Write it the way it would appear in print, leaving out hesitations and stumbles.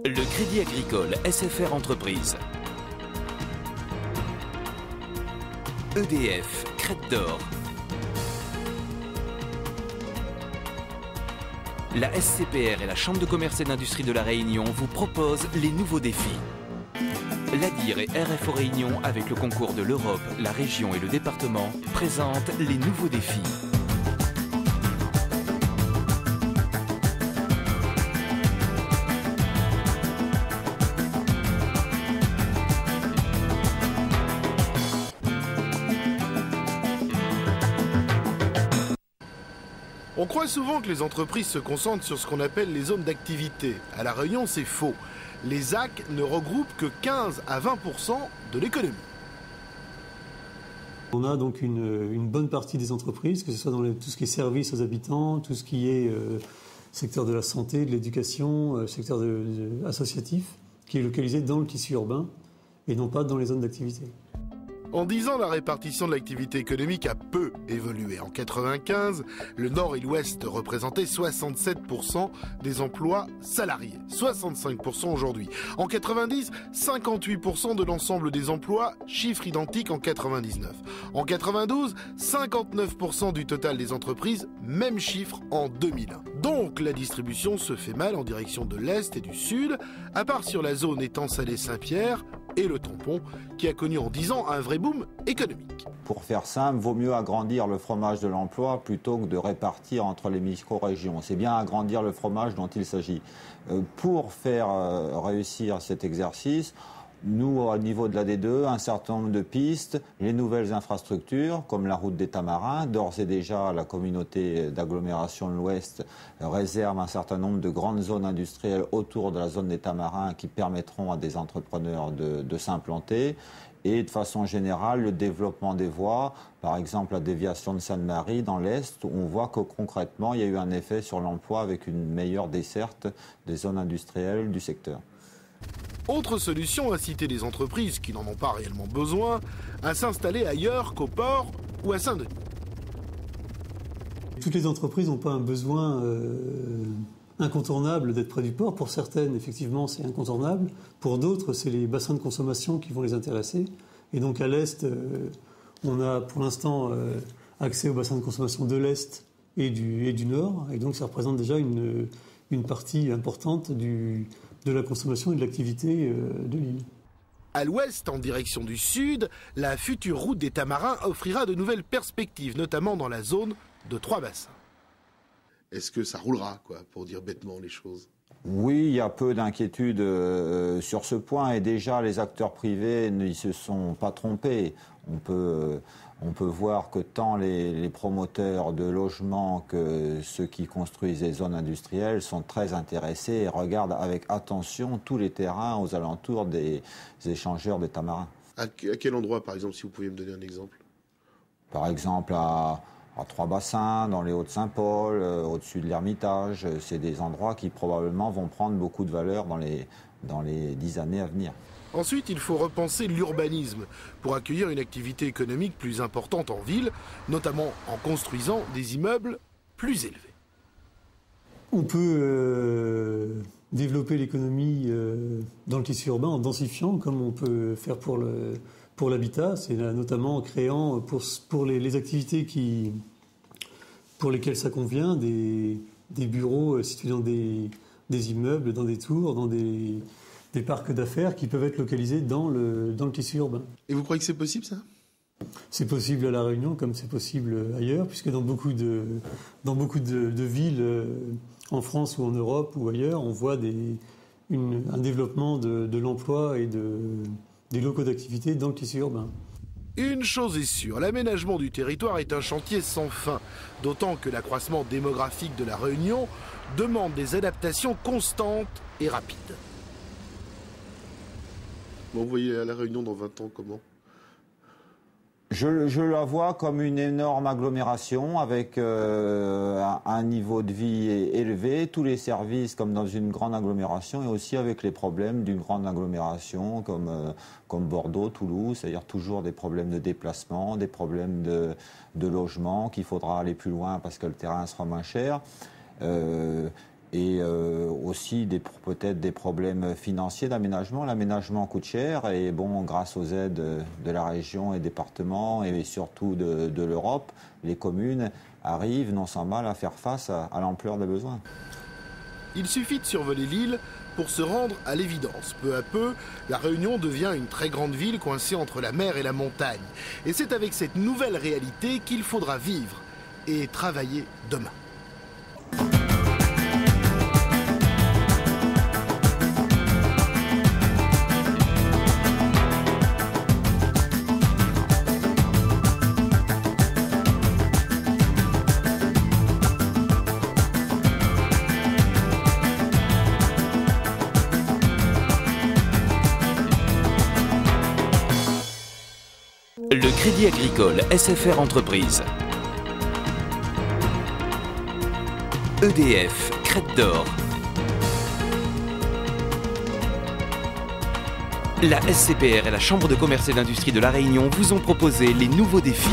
Le Crédit Agricole SFR Entreprise. EDF, Crête d'Or. La SCPR et la Chambre de commerce et d'industrie de La Réunion vous proposent les nouveaux défis. L'ADIR et RFO Réunion, avec le concours de l'Europe, la région et le département, présentent les nouveaux défis. On croit souvent que les entreprises se concentrent sur ce qu'on appelle les zones d'activité. À La Réunion, c'est faux. Les ZAC ne regroupent que 15 à 20% de l'économie. On a donc une bonne partie des entreprises, que ce soit dans tout ce qui est services aux habitants, tout ce qui est secteur de la santé, de l'éducation, secteur associatif, qui est localisé dans le tissu urbain et non pas dans les zones d'activité. En 10 ans, la répartition de l'activité économique a peu évolué. En 1995, le Nord et l'Ouest représentaient 67% des emplois salariés, 65% aujourd'hui. En 1990, 58% de l'ensemble des emplois, chiffre identique en 1999. En 1992, 59% du total des entreprises, même chiffre en 2001. Donc la distribution se fait mal en direction de l'Est et du Sud, à part sur la zone Étang-Salé-Saint-Pierre et le tampon, qui a connu en 10 ans un vrai boom économique. Pour faire simple, vaut mieux agrandir le fromage de l'emploi plutôt que de répartir entre les micro-régions. C'est bien agrandir le fromage dont il s'agit. Pour faire réussir cet exercice, nous, au niveau de la D2, un certain nombre de pistes, les nouvelles infrastructures, comme la route des Tamarins. D'ores et déjà, la communauté d'agglomération de l'Ouest réserve un certain nombre de grandes zones industrielles autour de la zone des Tamarins qui permettront à des entrepreneurs de s'implanter. Et de façon générale, le développement des voies, par exemple la déviation de Sainte-Marie dans l'Est, où on voit que concrètement, il y a eu un effet sur l'emploi avec une meilleure desserte des zones industrielles du secteur. Autre solution, inciter les entreprises qui n'en ont pas réellement besoin à s'installer ailleurs qu'au port ou à Saint-Denis. Toutes les entreprises n'ont pas un besoin incontournable d'être près du port. Pour certaines, effectivement, c'est incontournable. Pour d'autres, c'est les bassins de consommation qui vont les intéresser. Et donc à l'Est, on a pour l'instant accès aux bassins de consommation de l'Est et du Nord. Et donc ça représente déjà une partie importante de la consommation et de l'activité de l'île. À l'ouest, en direction du sud, la future route des Tamarins offrira de nouvelles perspectives, notamment dans la zone de 3 bassins. Est-ce que ça roulera, pour dire bêtement les choses ? Oui, il y a peu d'inquiétude sur ce point et déjà les acteurs privés ne se sont pas trompés. On peut voir que tant les promoteurs de logements que ceux qui construisent les zones industrielles sont très intéressés et regardent avec attention tous les terrains aux alentours des échangeurs des Tamarins. À quel endroit, par exemple, si vous pouviez me donner un exemple ? Par exemple, à 3 bassins, dans les Hauts-de-Saint-Paul, au-dessus de l'Ermitage. C'est des endroits qui probablement vont prendre beaucoup de valeur dans les 10 années à venir. Ensuite, il faut repenser l'urbanisme pour accueillir une activité économique plus importante en ville, notamment en construisant des immeubles plus élevés. On peut développer l'économie dans le tissu urbain en densifiant, comme on peut faire pour l'habitat. C'est notamment en créant pour les activités pour lesquelles ça convient des bureaux situés dans des immeubles, dans des tours, dans des parcs d'affaires qui peuvent être localisés dans le tissu urbain. Et vous croyez que c'est possible, ça ? C'est possible à La Réunion comme c'est possible ailleurs, puisque dans beaucoup de villes en France ou en Europe ou ailleurs, on voit un développement de l'emploi et des locaux d'activité dans le tissu urbain. Une chose est sûre, l'aménagement du territoire est un chantier sans fin, d'autant que l'accroissement démographique de La Réunion demande des adaptations constantes et rapides. Bon, vous voyez La Réunion dans 20 ans comment ? Je la vois comme une énorme agglomération avec un niveau de vie élevé, tous les services comme dans une grande agglomération et aussi avec les problèmes d'une grande agglomération comme Bordeaux, Toulouse, c'est-à-dire toujours des problèmes de déplacement, des problèmes de logement, qu'il faudra aller plus loin parce que le terrain sera moins cher. et aussi peut-être des problèmes financiers d'aménagement. L'aménagement coûte cher et bon, grâce aux aides de la région et départements et surtout de l'Europe, les communes arrivent non sans mal à faire face à l'ampleur des besoins. Il suffit de survoler l'île pour se rendre à l'évidence. Peu à peu, la Réunion devient une très grande ville coincée entre la mer et la montagne. Et c'est avec cette nouvelle réalité qu'il faudra vivre et travailler demain. Le Crédit Agricole SFR Entreprises. EDF, Crête d'Or. La SCPR et la Chambre de commerce et d'industrie de La Réunion vous ont proposé les nouveaux défis.